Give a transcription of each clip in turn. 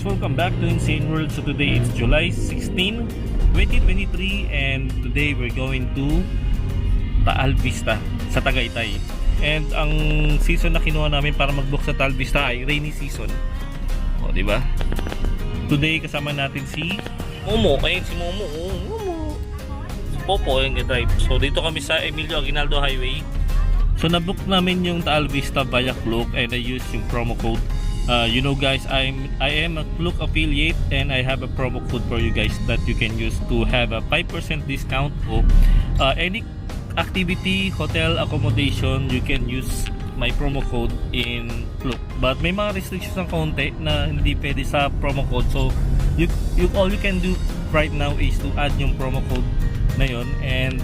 welcome back to Insane World. So today it's July 16, 2023 and today we're going to Taal Vista sa Tagaytay. And ang season na kinuha namin para mag-book sa Taal Vista ay rainy season. O, di ba? Today kasama natin si Momo. Ayun si Momo. Oh, Momo. Si Popo yung drive. So dito kami sa Emilio Aguinaldo Highway. So na-book namin yung Taal Vista via Klook and I used yung promo code. You know guys, I am a Klook affiliate and I have a promo code for you guys that you can use to have a 5% discount of any activity, hotel, accommodation. You can use my promo code in Klook. But may mga restrictions ng konti na hindi pwede sa promo code. So all you can do right now is to add yung promo code na yun and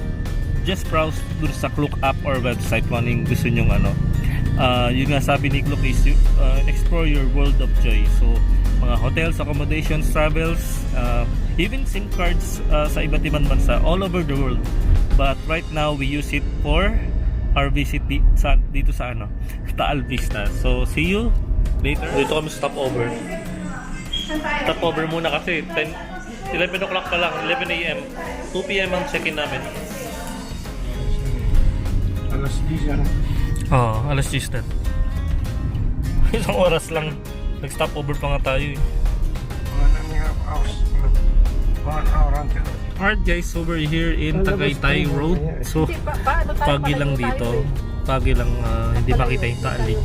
just browse dun sa Klook app or website kung anong gusto nyong ano. Yung nga sabi ni Klook is explore your world of joy. So mga hotels, accommodations, travels, even SIM cards sa iba't ibang bansa all over the world. But right now we use it for our visit dito sa ano, Taal Vista. So see you later. Dito kami stopover. Stopover muna kasi 11 o'clock pa lang, 11 AM. 2 PM ang check-in namin. Alas 10 ano? Oo, alas 10 na. Isang oras lang. Nag-stop over pa nga tayo eh. 1.5 hours. 1 hour until. Alright guys, so we're here in Tagaytay Road. So, pagi lang dito. Pagi lang hindi makita yung taalik.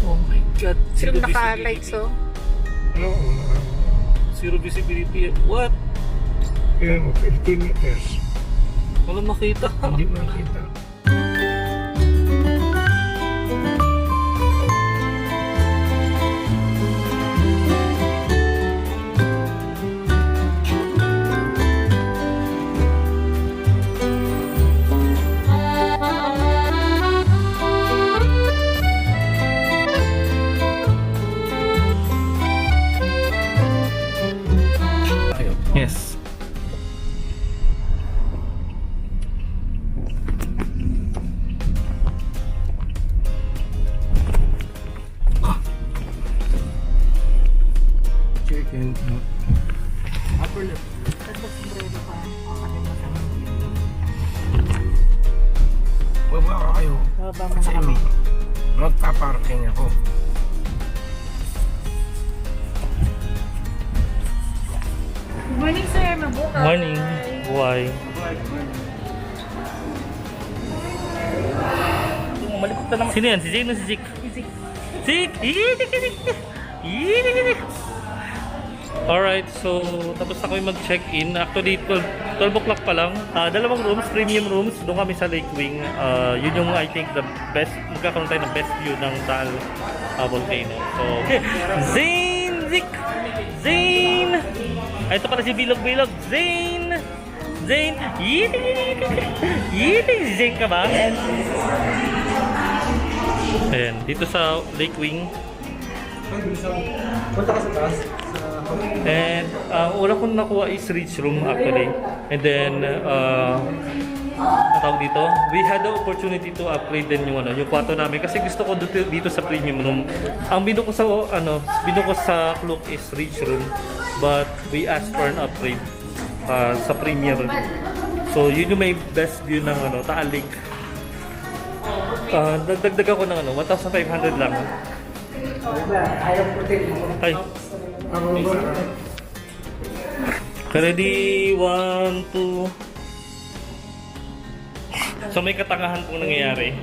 Oh my god. Sino naka-lights oh? Hello. Zero visibility. What? 15 meters. Walang makita. Hindi makita. Yes. Chicken. Upper left. Baba ka kayo. Baba mo na kami. Magpa-parking ako. Good morning sir, mabuhay. Morning. Why? Malikot na naman. Sino yan? Si Jane o si Zik? Zik! Alright, so tapos na kami mag-check-in. Actually, 12 o'clock pa lang. Dalawang rooms, premium rooms. Doon kami sa Lake Wing. Yun yung I think the best, magkakaroon tayo ng best view ng Taal Volcano. So, Zane! Zik! Zane! Ay, ito pala si Bilog-Bilog. Zane! Zane! Yee! Zane ka ba? Ayan, dito sa Lake Wing. Punta ka sa taas. And una kong nakuha is reach room actually. And then tawag dito, we had the opportunity to upgrade din yung yung kwarto namin kasi gusto ko dito sa premium room. Ang binuko sa Klook is reach room, but we asked for an upgrade sa premium room. So yun yung may best view ng Taal Lake. Dagdagan ko ng 1,500 lang. Ay. Ready? 1, 2. So may katangahan pong nangyayari.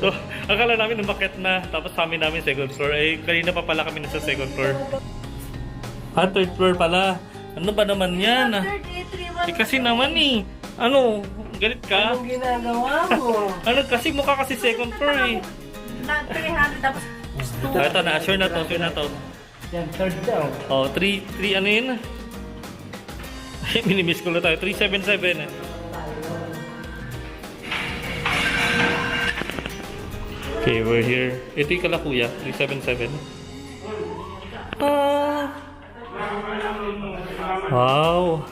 So akala namin umakyat na, tapos sa amin second floor. Eh kanina pa pala kami nasa second floor. Third floor pala. Ano ba naman yan? Eh kasi naman eh. Ano? Galit ka? Anong ginagawa mo? Ano kasi mukha kasi second floor eh. 300 tapos Ito na, sure na to. yan, third down. Oh, 3 ano yun? Minimiss ko na tayo. 377. Okay, we're here. Ito yung kalakuya. 377. Wow.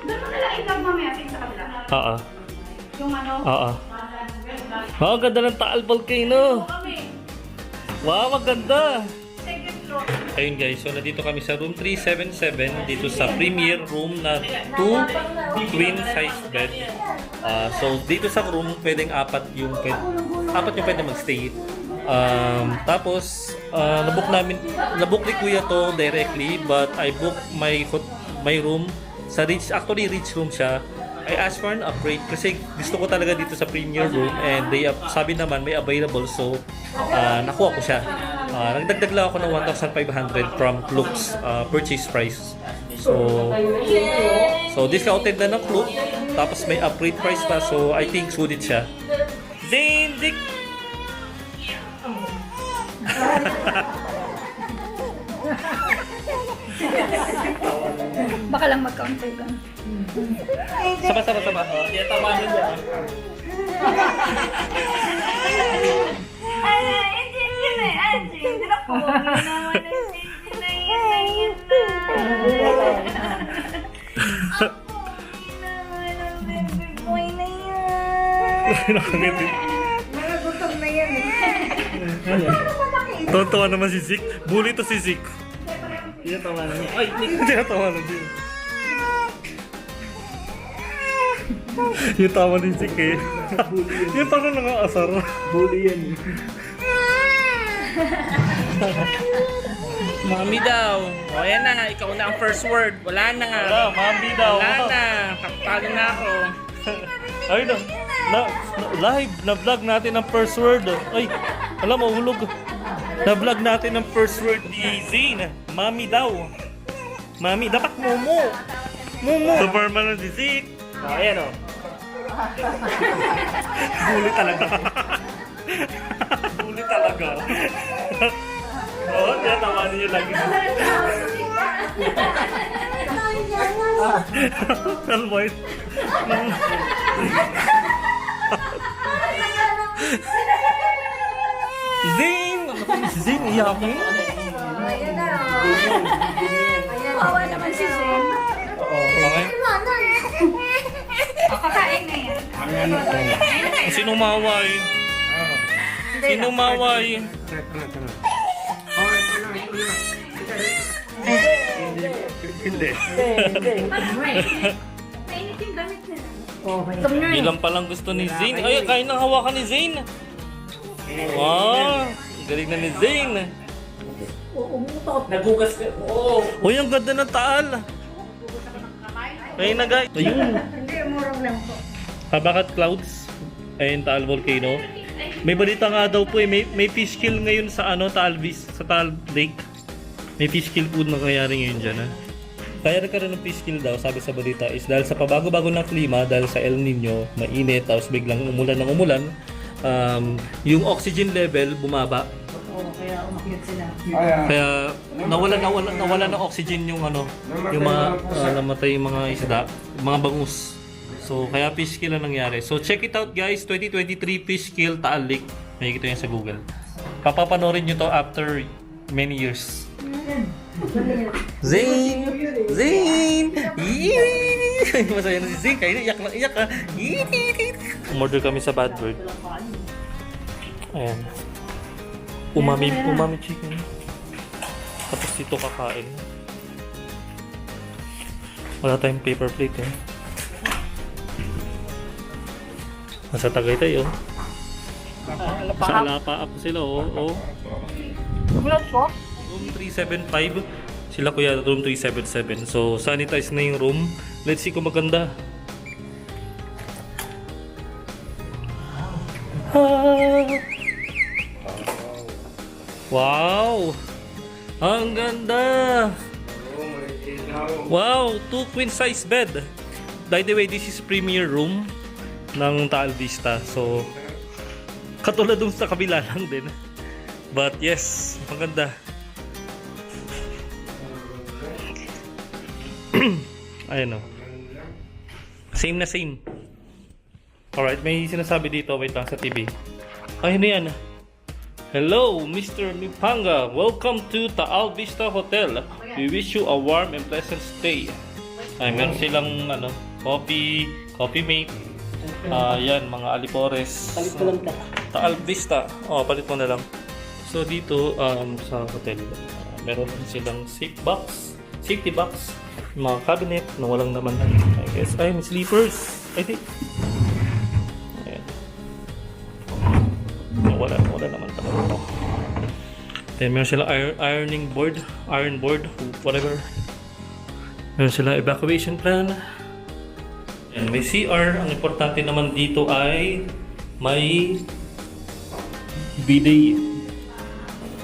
Doon mo nila itag mamaya sa kabila. Oo. Yung ano? Oo. Wow, ganda ng Taal Volcano. Kami. Wow, maganda. Second Ayun guys, so nandito kami sa room 377 dito sa premier room na 2 queen size bed. So dito sa room pwedeng apat yung pwede magstay. Tapos nabook ni Kuya to directly, but I booked my room sa rich room siya. I asked for an upgrade kasi gusto ko talaga dito sa premier room, and sabi naman may available, so nakuha ko siya. Nagdagdag lang ako ng 1,500 from Klook's purchase price. So discounted na ng Klook, tapos may upgrade price pa, so I think suited siya. Dick! Baka lang mag-counter ka. Saba. Yan, tama na niya. Gutom na yan eh. Tontawa naman si Zik. Bully to si Zik. Yan, tama na niya. Ay, hindi na tawa na din. Yung tawa ni Zik eh. Yung parang nangaasar. Bully yan eh. Mami daw. O yan na, ikaw na ang first word. Wala na nga. Wala, mami daw. Wala na. Kapalo na ako. Ay live na vlog natin ang first word. Ay, alam mo, hulog. Na vlog natin ang first word ni Zane. Mami daw. Mami, dapat Momo. Superman na si Zeke. Ayan o. Bully talaga. Bully talaga. Oo, tinatawanan niyo lagi. Alboy. Zane! Si Zane, iyakin. Ayan na. Kawawa naman si Zen. Okay. Kakain na yan. Sino maway? Sino maway? Hindi. Mainit yung damit nila. Ilan pa lang gusto ni Zane. Ay, kaya nang hawakan ni Zane. Wow, galing na ni Zane. Nagugas ka. Oo. Uy, ang ganda ng taal. Ayun na guys. Ayun. Hindi, murang lang po. Habakat Clouds. Ayun, Taal Volcano. May balita nga daw po eh. May fish kill ngayon sa Taal Lake. May fish kill po nangyayari ngayon dyan. Ha? Kaya nagkaroon ng fish kill daw, sabi sa balita, is dahil sa pabago-bago ng klima, dahil sa El Nino, mainit, tapos biglang umulan ng umulan, yung oxygen level bumaba. Oo, kaya umakyat sila. Kaya nawala ng oxygen yung yung mga namatay yung mga isda, mga bangus. So kaya fish kill ang nangyari. So check it out guys, 2023 fish kill Taal Lake. Makikita yan sa Google. Papapanorin nyo to after many years. Zane! Zane! Masaya na si Zane. Kaya iyak na iyak ha. Umorder kami sa Bad Bird. Ayan. Umami chicken. Tapos dito kakain. Wala tayong paper plate eh. Nasa Tagaytay oh. Sa Alapa ako sila oh. Room 375. Sila kuya room 377. So sanitize na yung room. Let's see kung maganda. Wow! Ang ganda! Wow! 2 queen size bed. By the way, this is premier room ng Taal Vista. So katulad dun sa kabila lang din. But yes, maganda. Ayan o. Same na same. Alright, may sinasabi dito. Wait lang sa TV. Ay, ano yan? Hello, Mr. Mipanga. Welcome to Taal Vista Hotel. We wish you a warm and pleasant stay. Ay, meron silang coffee mate. Yan, mga alipores. Palit ko lang Taal Vista. Oh, palit mo na lang. So dito sa hotel, meron din silang safety box, mga cabinet na walang naman. I guess, ay, may sleepers, I think. Ayan. Wala naman talaga ito. Then meron silang iron board, whatever. Meron silang evacuation plan. And may CR. Ang importante naman dito ay may bidet.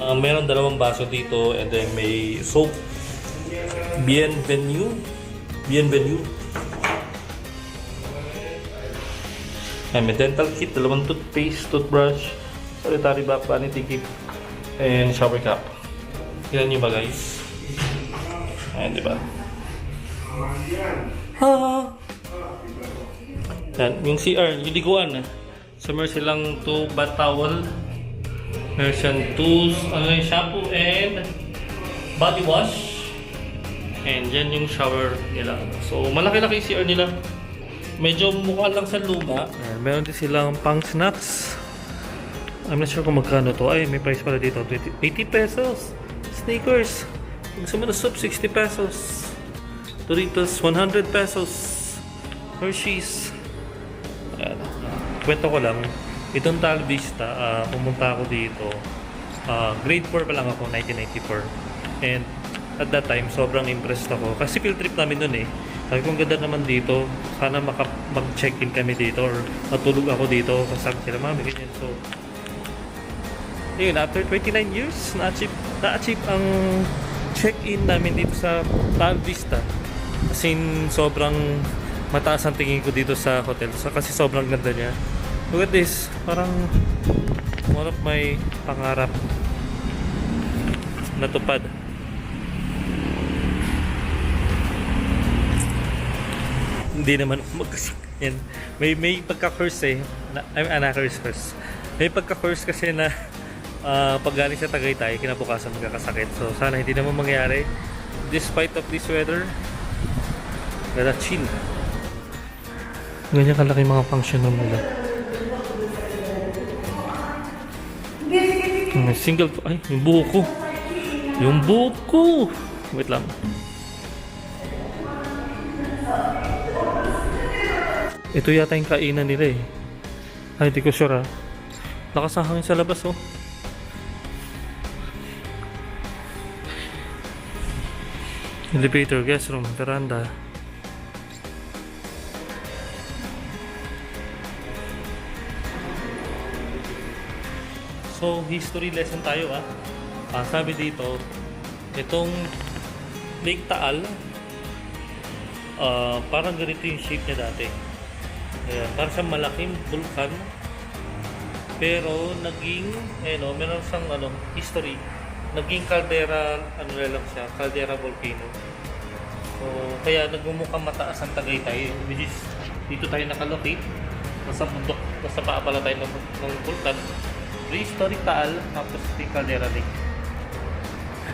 Meron dalawang baso dito and then may soap. Bienvenue. And may dental kit, dalawang toothpaste, toothbrush, sanitary bag, vanity kit, and shower cap. Yan yung ba guys? Ayan, diba? Yan, yung CR, yung liguan. So meron silang 2 bath towel. Meron silang 2 shampoo and body wash. And yan yung shower nila. So malaki-laki yung CR nila. Medyo mukha lang sa luma. Meron din silang pang snacks. I'm not sure kung magkano to. Ay, may price pala dito. 80 pesos. Sneakers. Gusto mo na soup, 60 pesos. Doritos, 100 pesos. Hershey's. Ayan. Kwento ko lang. Itong Tal Vista, pumunta ako dito. Grade 4 pa lang ako, 1994. And at that time, sobrang impressed ako. Kasi field trip namin nun eh. Sabi ko, ang ganda naman dito. Sana mag-check-in kami dito or matulog ako dito. Kasama sila, mami, ganyan. So, yun, after 29 years, na-achieve ang check-in namin dito sa Tal Vista. As in, sobrang mataas ang tingin ko dito sa hotel. So, kasi sobrang ganda niya. Look at this. Parang one of my pangarap natupad. Hindi naman magkasakyan. May pagka-curse eh. Curse. May pagka-curse kasi na pag galing sa Tagaytay, kinabukasan magkakasakit. So sana hindi naman mangyari. Despite of this weather, ganda chill. Ganyan kalaki mga function room nila. May single, ay, yung buko. Yung buko. Wait lang. Ito yata yung kainan nila eh. Ay, di ko sure ah. Lakas ang hangin sa labas oh. Elevator, guest room, veranda. So, history lesson tayo ah. Sabi dito, itong Lake Taal, parang ganito yung shape niya dati. Ayan, parang siyang malaking vulkan. Pero naging, meron siyang history. Naging caldera, lang siya, caldera volcano. So, kaya nagmumukhang mataas ang Tagaytay, which is dito tayo nakalocate. Nasa bundok, nasa paa pala tayo ng vulkan. Prehistoric Taal, tapos the Caldera Lake.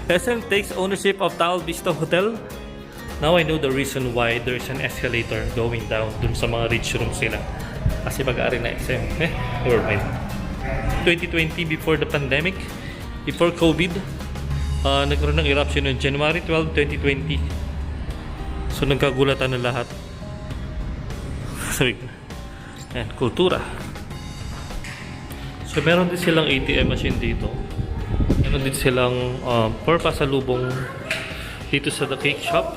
SM takes ownership of Tal Vista Hotel. Now I know the reason why there is an escalator going down dun sa mga rich rooms nila. Kasi mag-aari na SM. Never mind. 2020, before the pandemic, before COVID, nagkaroon ng eruption on January 12, 2020. So nagkagulatan na lahat. Sorry. Yan, kultura. So meron din silang ATM machine dito. Meron din silang for pasalubong dito sa The Cake Shop.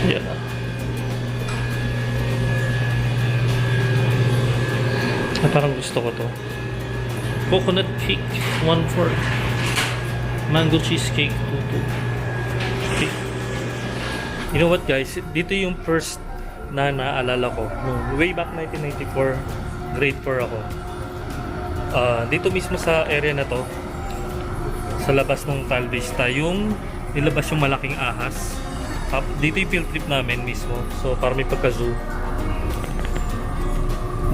Yan. Parang gusto ko to. Coconut cake 1/4. Mango cheesecake 2/2. Okay. You know what guys, dito yung first na naalala ko. Way back 1994, grade 4 ako. Dito mismo sa area na to, sa labas ng Tal Vista, yung nilabas yung malaking ahas. Dito yung field trip namin mismo. So para may pagka-zoo.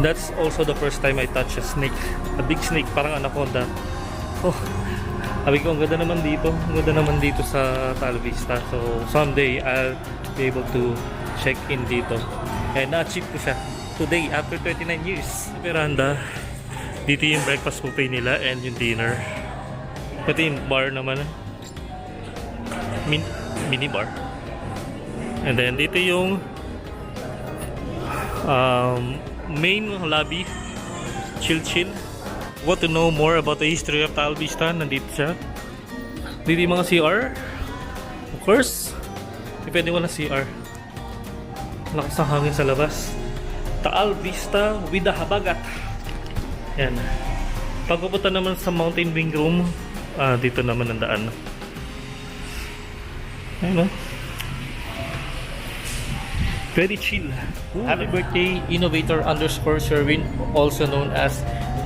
That's also the first time I touched a snake. A big snake, parang anaconda. Oh, sabi ko, ang ganda naman dito. Ang ganda naman dito sa Tal Vista. So someday, I'll be able to check in dito. And na-achieve ko siya today after 29 years. Veranda. Dito yung breakfast buffet nila and yung dinner. Pati yung bar naman. Mini bar. And then dito yung main lobby. Chill. Want to know more about the history of Taal Vista? Nandito siya. Dito yung mga CR. Of course, depende mo na CR. Lakas ng hangin sa labas. Taal Vista with the Habagat. Yan. Pagpupunta naman sa Mountain Wing Room, dito naman ang daan. Ayun, no? Very chill. Ooh. Happy birthday, innovator _ Sherwin, also known as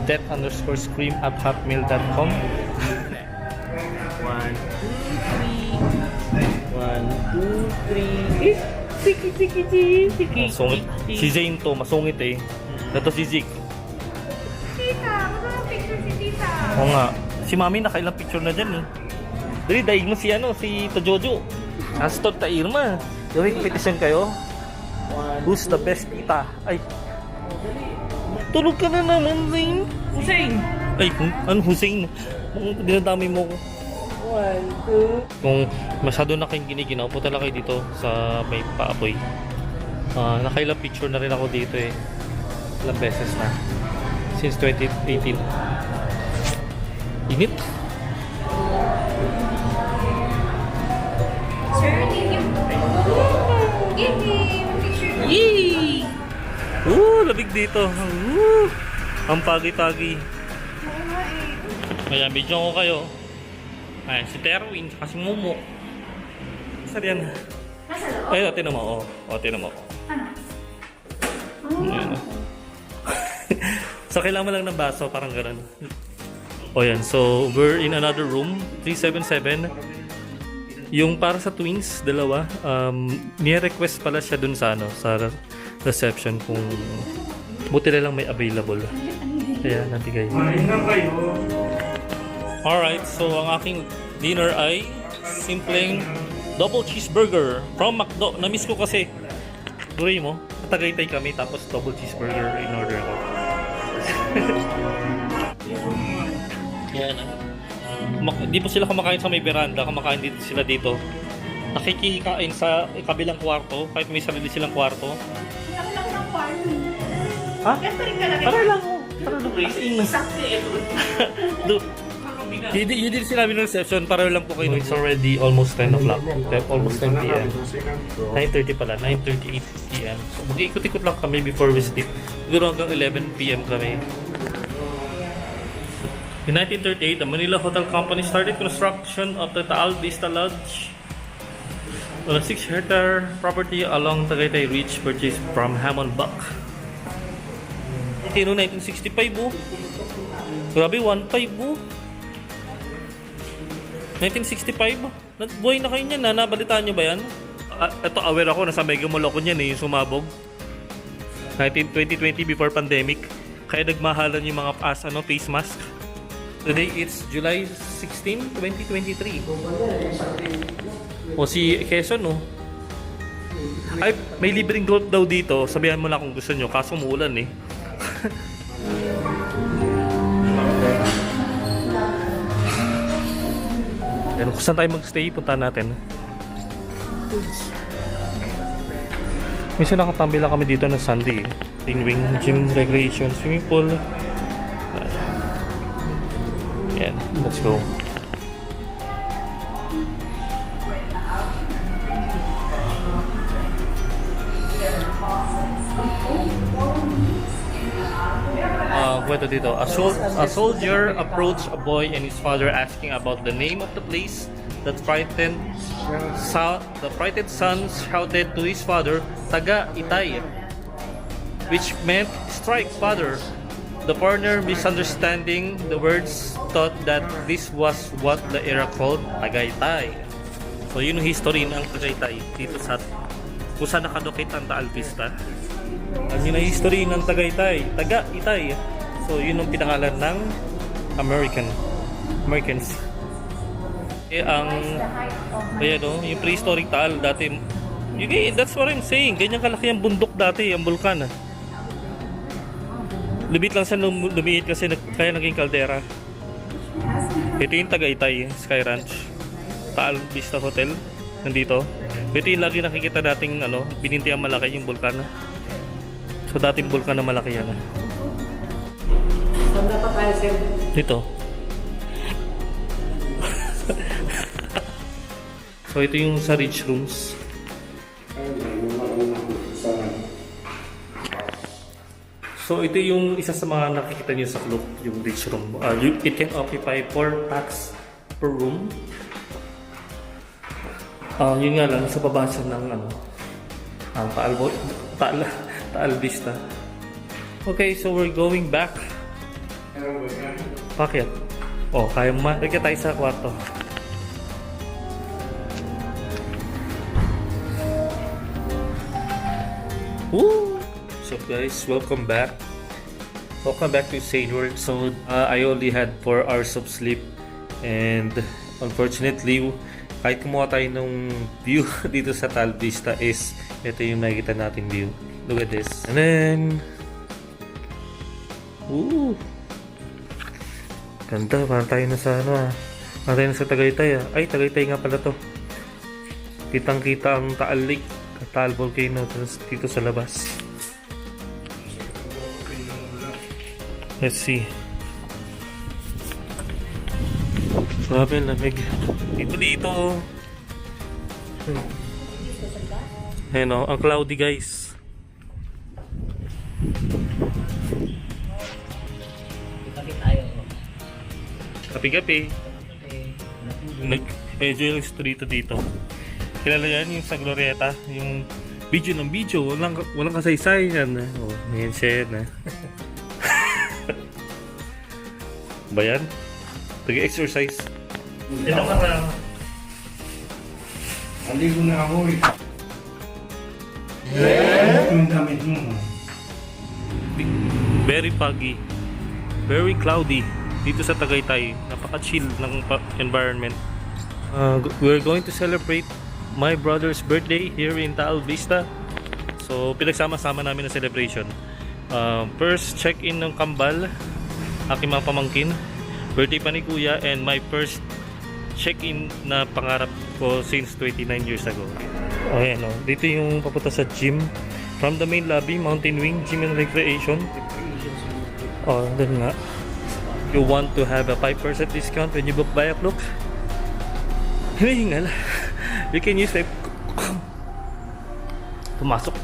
death _ scream at hotmail.com. 1, 2, 3. Siki. Masungit. Si Zane to, masungit eh. Ito si Zeke. Tita, magandang picture si tita. Oo nga. Si Mami nakailang picture na dyan eh. Dali, daig mo si si Tojojo. Aston ta Irma. Gawin competition kayo. Who's the best tita? Ay. Tulog ka na naman, Zane. Hussein! Ay, ano Hussein? Dinadami mo ko. 1, 2. Kung masyado na kayong giniginaw, punta lang kayo dito sa may paapoy. Nakailang picture na rin ako dito eh. Ilang beses na. Since 2018. Init. Sir, thank you. Give him picture. Yee! Labig dito. Ang pagi-pagi. Oo nga eh. Kaya video ko kayo. Ayan, si Terwin, kasi Momo. Saan yan? Nasa loob? Ayun, tinan mo. Tinan mo. Ano? Ayan. So, kailangan mo lang ng baso, parang ganun. Yan. So, we're in another room, 377. Yung para sa twins, dalawa, ni-request pala siya dun sa, sa reception kung buti na lang may available. Kaya, nabigay. Alright, so ang aking dinner ay simpleng double cheeseburger from McDo. Na-miss ko kasi. Tuloy mo, Tagaytay kami tapos double cheeseburger in order ko. Yan Di pa sila kumakain sa may veranda, kumakain dito sila dito. Nakikikain sa kabilang kwarto, kahit may sarili silang kwarto. Laki lang ng kwarto. Ha? Ganito rin kalaki. Para lang mo. Para lang. Yun din sinabi ng reception, para lang po kayo. It's already almost 10 o'clock. Almost 10 p.m. 9:30 pala, 9:38 p.m. So mag-ikot-ikot lang kami before we sleep. Siguro hanggang 11 p.m. kami. In 1938, the Manila Hotel Company started construction of the Taal Vista Lodge on a 6-hectare property along Tagaytay Ridge purchased from Hammond Buck. 1965 oh. Grabe, 1.5 oh. 1965? Buhay na kayo niyan, nabalitaan nyo ba yan? Ito, aware ako, nasa Mega Mall ako niyan eh, yung sumabog. 2020 before pandemic. Kaya nagmahalan yung mga face mask. Today, it's July 16, 2023. O si Quezon, no? Ay, may libreng golf daw dito. Sabihan mo lang kung gusto nyo, kaso umuulan eh. Yan, kung saan tayo mag-stay, punta natin. Minsan nakatambay lang kami dito ng Sunday. Wing, gym, recreation, swimming pool. Yan, let's go. Kwento dito. A soldier approached a boy and his father asking about the name of the place. The frightened son shouted to his father, "Taga Itay," which meant strike father. The partner, misunderstanding the words, thought that this was what the era called Tagaytay. So yun yung history ng Tagaytay dito sa kung saan nakadukit ang Taal Vista. At yun ang history ng Tagaytay, Taga-Itay. So yun ang pinangalan ng Americans. Ayan o, yung prehistoric Taal dati. That's what I'm saying. Ganyan kalaki ang bundok dati, ang bulkan. Lumit lang sa lumiit kasi kaya naging kaldera. Ito yung Tagaytay Sky Ranch. Taal Vista Hotel. Nandito. Ito yung lagi nakikita dating bininti ang malaki yung bulkan. So dating bulkan na malaki yan. Saan dapat tayo, sir? Dito. So ito yung sa rich rooms. So ito yung isa sa mga nakikita niyo sa Klook, yung rich room. It can occupy 4 packs per room. Yun nga lang, sa baba siya ng Taal Vista. Okay, so we're going back. Bakit? Kaya mo ma. Tayo sa kwarto. Woo! So guys, welcome back. Welcome back to Sane World. So I only had 4 hours of sleep, and unfortunately, kahit kumuha tayo ng view dito sa Taal Vista, is ito yung nakikita natin view. Look at this. And then, woo! Ganda, parang tayo na sa parang tayo na sa Tagaytay Ay, Tagaytay nga pala to. Kitang kita ang Taal Lake, Taal Volcano dito sa labas. Let's see. Grabe, lamig. Dito. Ayan ang cloudy guys. Kapi-kapi. Nag-enjoy lang street dito. Kilala yan yung sa Glorieta, yung video ng video, walang kasaysay yan. Ngayon siya yan ba yan? Tag-exercise. Ito ka lang. Aligo na ako eh. Yung damit mo. Very foggy. Very cloudy. Dito sa Tagaytay. Napaka-chill ng environment. We're going to celebrate my brother's birthday here in Taal Vista. So, pinagsama-sama namin na celebration. First, check-in ng kambal. Aking mga pamangkin. Birthday pa ni Kuya, and my first check-in na pangarap ko since 29 years ago. Ayan dito yung papunta sa gym. From the main lobby, Mountain Wing, Gym and Recreation. Doon nga. You want to have a 5% discount when you buy a Klook? Hinahingal. You can use my... Pumasok.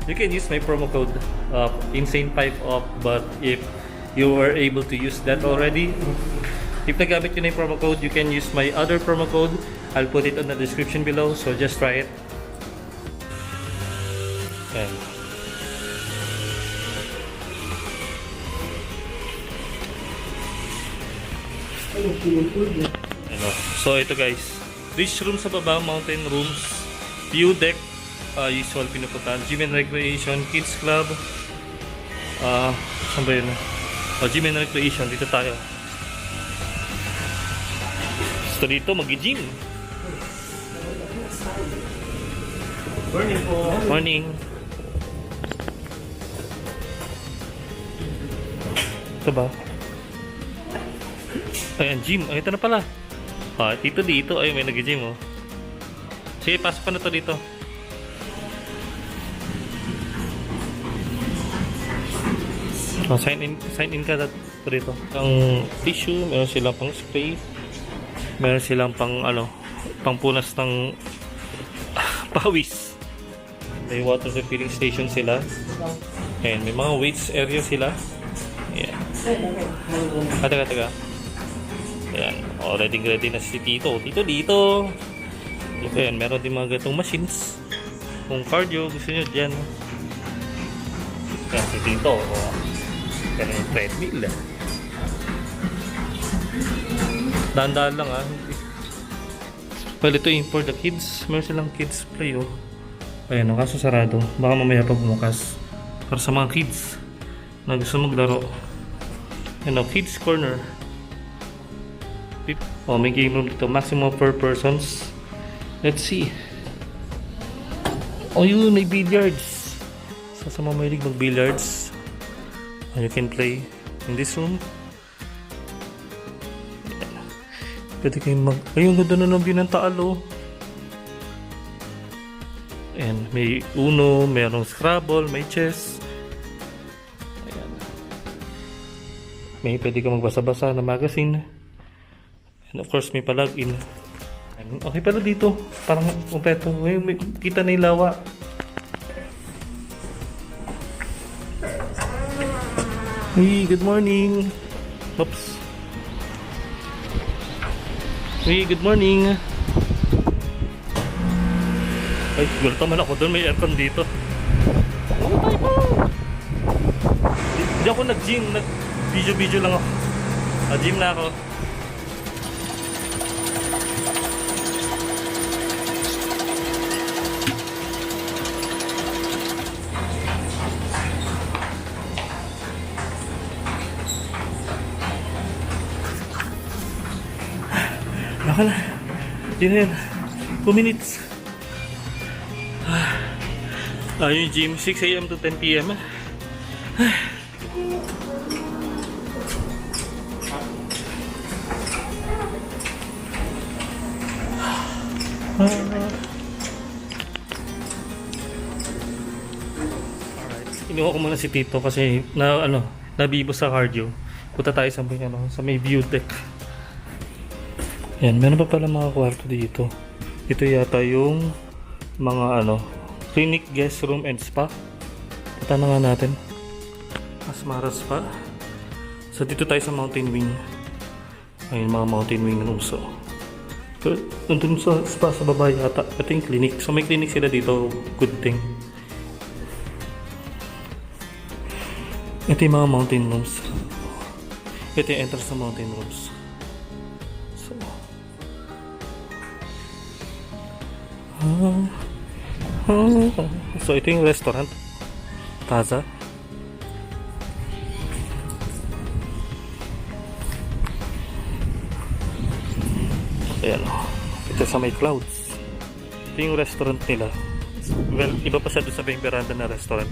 You can use my promo code Insane5 off, but if you were able to use that already, if nagamit yun na yung promo code, you can use my other promo code. I'll put it on the description below, so just try it. And so ito guys, rich room sa baba, mountain rooms, view deck, usual pinupuntahan, gym and recreation, kids club, saan ba yun? Gym and recreation, dito tayo. So dito mag-gym. Morning po. Morning. Ito ba? Ayan, gym. Ay, ito na pala. Dito. Ay, may nag-gym Sige, pasok pa na to dito. Sign in ka dito. Ang tissue, meron silang pang spray. Meron silang pang pangpunas ng pawis. May water refilling station sila. Ayan, may mga weights area sila. Ayan. Taga. Ayan, ready na si Tito. Dito. Ayan, meron din mga gatong machines. Kung cardio, gusto nyo dyan. Ayan, si Tito. Yan yung treadmill Dahan-dahan lang Well, ito yung for the kids. Meron silang kids play Ayan, kaso sarado. Baka mamaya pa bumukas. Para sa mga kids na gusto maglaro. Ayan kids corner. May game room dito. Maximum 4 persons. Let's see. Yun, may billiards. Sa mga mahilig mag-billiards. You can play in this room. Pwede kayong ayun, ganda na ng view ng Taal, oh. And may Uno, mayroong Scrabble, may chess. Ayan. May pwede ka magbasa-basa na magazine. And of course, may palagin. Okay pala dito. Parang kompleto. May kita na yung lawa. Hey, good morning. Oops. Hey, good morning. Ay, gulat naman ako doon. May aircon dito. Hindi ako nag-gym. Nag-video lang ako. Nag-gym na ako. Baka na. Yun na yan. 2 minutes. Yung gym, 6 a.m. to 10 p.m. Inuha ko muna si Tito kasi nabibo sa cardio. Punta tayo sa may view deck. Yan, meron pa pala mga kwarto dito. Ito yata yung mga clinic, guest room, and spa. Punta na nga natin. Asmara Spa. So dito tayo sa mountain wing. Ayun, mga mountain wing ng uso. Pero nandun sa spa sa baba yata. Ito yung clinic. So may clinic sila dito. Good thing. Ito yung mga mountain rooms. Ito yung entrance sa mountain rooms. So ito yung restaurant. Taza. Ayan. Ito sa may clouds. Ito yung restaurant nila. Well, iba pa sa doon sa may veranda na restaurant.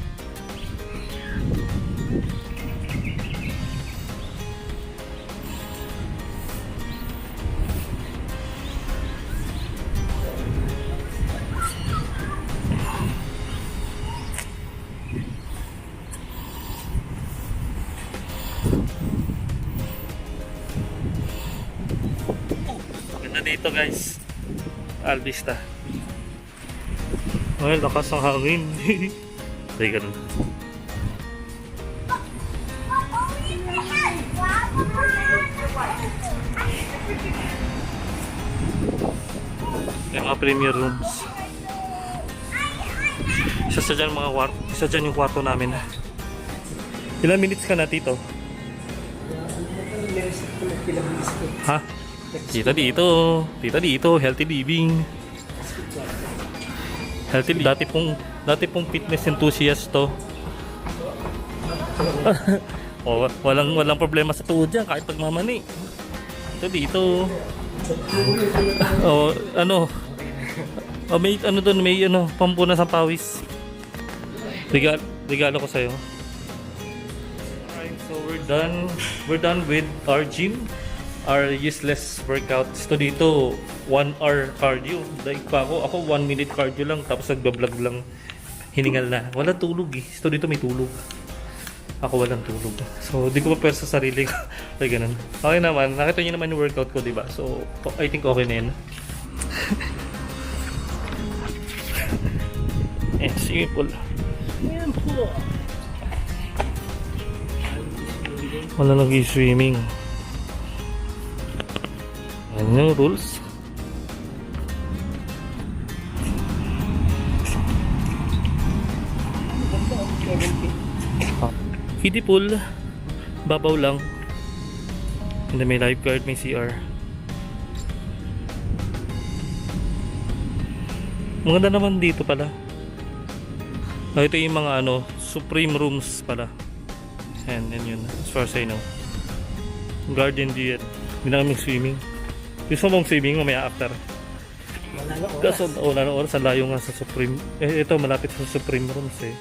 Dito guys, Alvista. Ay, lakas ng hangin. Ay, ganun. Yung mga premier rooms. Isa dyan mga kwarto. Isa dyan yung kwarto namin. Ilang minutes ka na, Tito? Ha? Tita dito, healthy living. Dati pong fitness enthusiast to. walang problema sa tuhod diyan kahit pagmamani. Ito dito. May pampunas ng pawis. Regalo ko sa iyo. Alright, so we're done with our gym. Our useless workouts. So dito 1 hour cardio. Daig pa ako 1 minute cardio lang tapos nagba-vlog lang. Hiningal na. Wala tulog eh. So dito may tulog. Ako walang tulog. So di ko pa pwersa sa sarili ko. Like ganun. Okay naman. Nakita niyo naman yung workout ko, diba? So I think okay na yun. Simple. Yan po. Wala nag-swimming. Yan yung rules. Kiddie pool. Babaw lang. And then may lifeguard, may CR. Maganda naman dito pala. Ito yung mga supreme rooms pala. And yun, as far as I know. Garden Diet. Hindi na kami swimming. Gusto mong swimming mamaya after? Wala na oras. Ang layo nga sa Supreme. Ito malapit sa Supreme Rooms eh.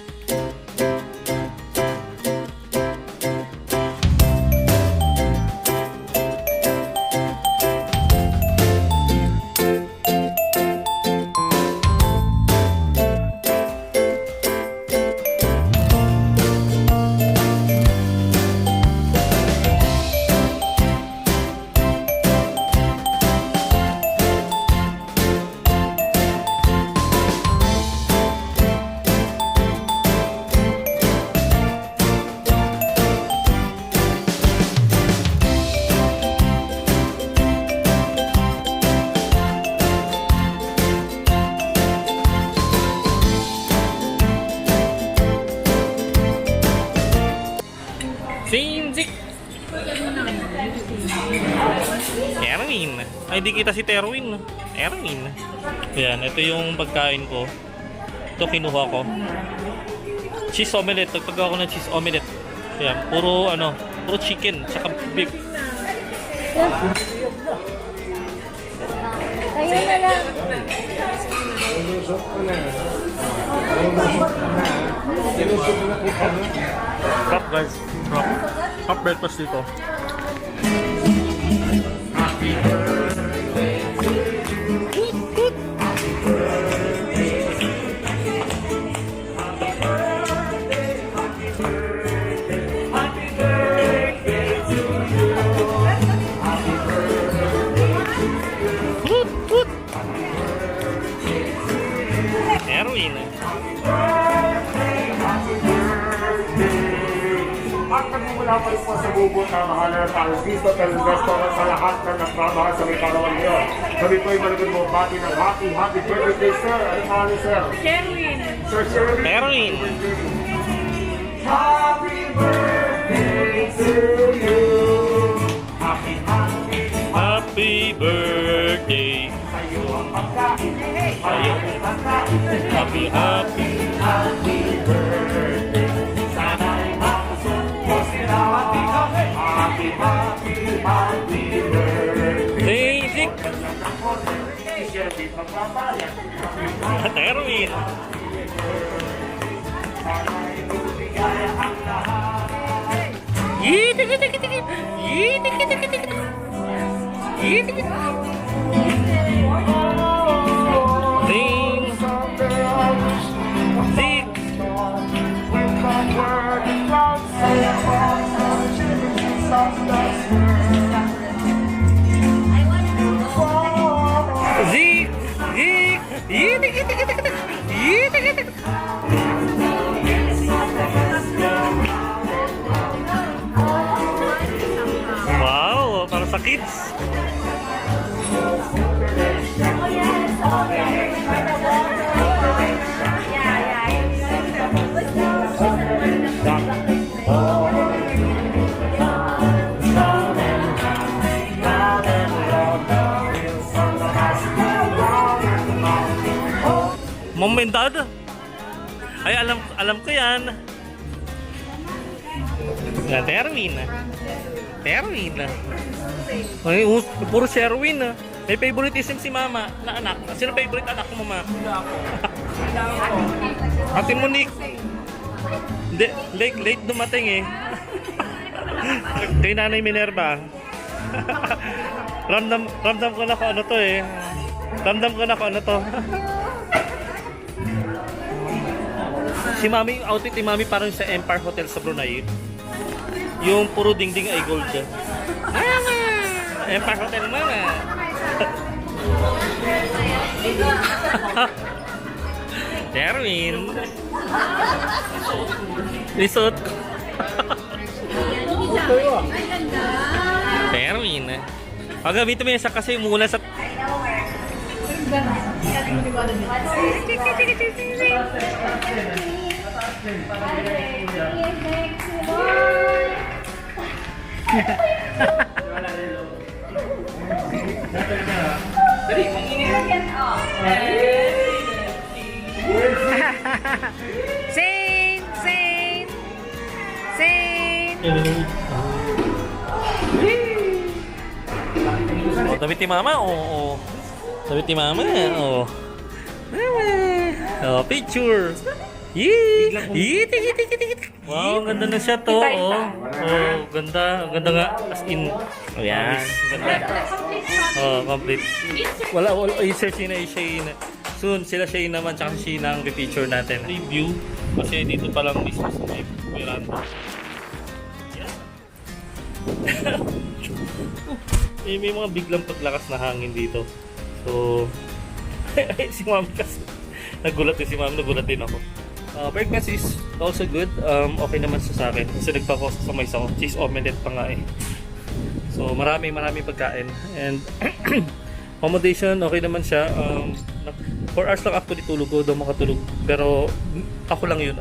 Erwin. Ay, di kita si Terwin. Erwin. Ayan, ito yung pagkain ko. Ito kinuha ko. Cheese omelette. Nagpagawa ko ng cheese omelette. Ayan, puro chicken, saka beef. Kayo na lang. Crop guys. Crop breakfast dito. Erwin. At nagmumula pa rin po sa bubo na mahala ng Alvis Hotel Restaurant sa lahat na nagmamahal sa may karawang niyo. Kami po ay malagod mo bati ng happy birthday, sir. Ano pangalan, sir? Sherwin. Sir Sherwin. Erwin. Happy birthday to you. Happy birthday. Sa'yo ang pagkain. Sa'yo. Happy birthday. Sana'y makasuko sila. Happy birthday. Basic. Sherwin magpapayan. At Erwin. Ding. Zig. Zig. Zig. Wow, para sa kids. Mom and Dad? Ay, alam ko yan. Na Terwin. Terwin. Ay, puro Sherwin. May favoritism si Mama na anak. Sino favorite anak mo, Mama? Ate Monique. Hindi, late dumating eh. Kay Nanay Minerva. ramdam ko na kung ano to eh. Ramdam ko na kung ano to. Si Mami, outfit ni Mami parang sa Empire Hotel sa Brunei. Yung puro dingding ay gold dyan. Empire Hotel, Mama. Terwin. Lisot ko. Terwin. Pagamitin mo yan sa kasi mula sa... Saint, Saint, Saint. Oh, damit ni Mama, oo. Damit ni Mama, oo. Oh, picture. Yee! Wow, ganda na siya to. Oh, ganda. Ganda nga. As in. Oh, yan. Ganda. Oh, complete. Wala. Sir Shayna. Soon, sila Shayna naman, tsaka si Shayna ang picture natin. Review. Kasi dito pa lang mismo sa may veranda. May mga biglang paglakas na hangin dito. So, si Mami kasi. Nagulat din si Mami, nagulat din ako. Breakfast is also good. Okay naman sa akin. Kasi nagpa-customize ako. Cheese omelette pa nga eh. So, marami pagkain. And, accommodation, okay naman siya. 4 hours lang actually tulog ko. Daw makatulog. Pero, ako lang yun.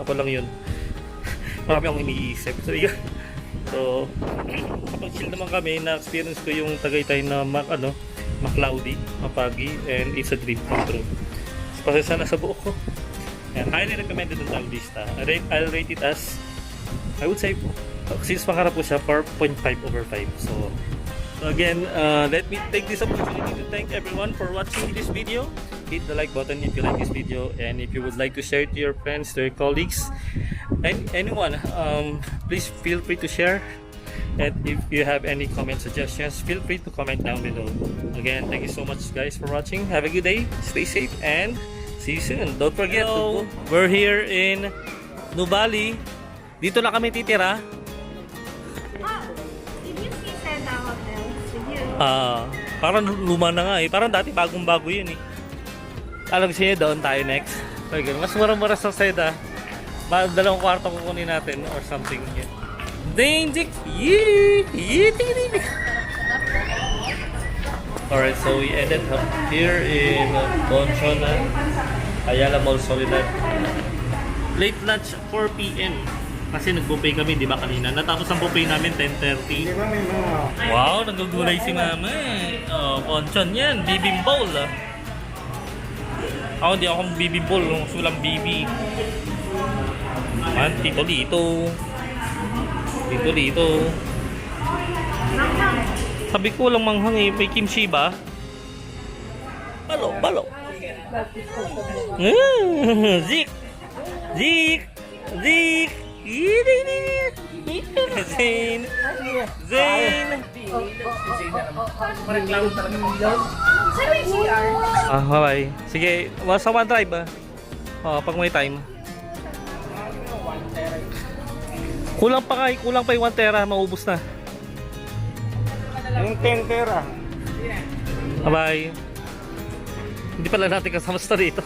Marami akong iniisip. So, kapag chill naman kami, na-experience ko yung Tagaytay na ma-cloudy, mapagi, and it's a dream come true. Pasensya na sa buo ko. Yan, highly recommended ng Taal Vista. I'll rate it as, I would say, since pangarap po siya, 4.5/5. So again, let me take this opportunity to thank everyone for watching this video. Hit the like button if you like this video, and if you would like to share it to your friends, to your colleagues, and anyone, please feel free to share. And if you have any comment suggestions, feel free to comment down below. Again, thank you so much guys for watching. Have a good day, stay safe, and see you soon. Don't forget to, we're here in Nubali. Dito na kami titira. Did you see Seda Hotel? Did you? Parang luma na nga eh. Parang dati bagong-bago yun eh. Alam siya doon tayo next. Okay, mas mura-mura sa Seda. Dalawang kwarto kukunin natin or something. Yeah. Danger! Alright, so we ended up here in Bonchon, Ayala Mall Soledad. Late lunch 4 p.m. Kasi nag-buffet kami, di ba kanina? Natapos ang buffet namin 10:30. Wow, nagugulay si mama eh. Oh, Bonchon yan, bibimbol. Ako hindi ako bibimbol, sulang bibi. Man, dito. Sabi ko lang manghang eh, may kimchi ba? Balo. Zik! Zain! Bye. Sige, sa one drive pag may time. Kulang pa yung 1 tera, maubos na. Yung 10 tera. Bye. Hindi pala natin kasama sa dito.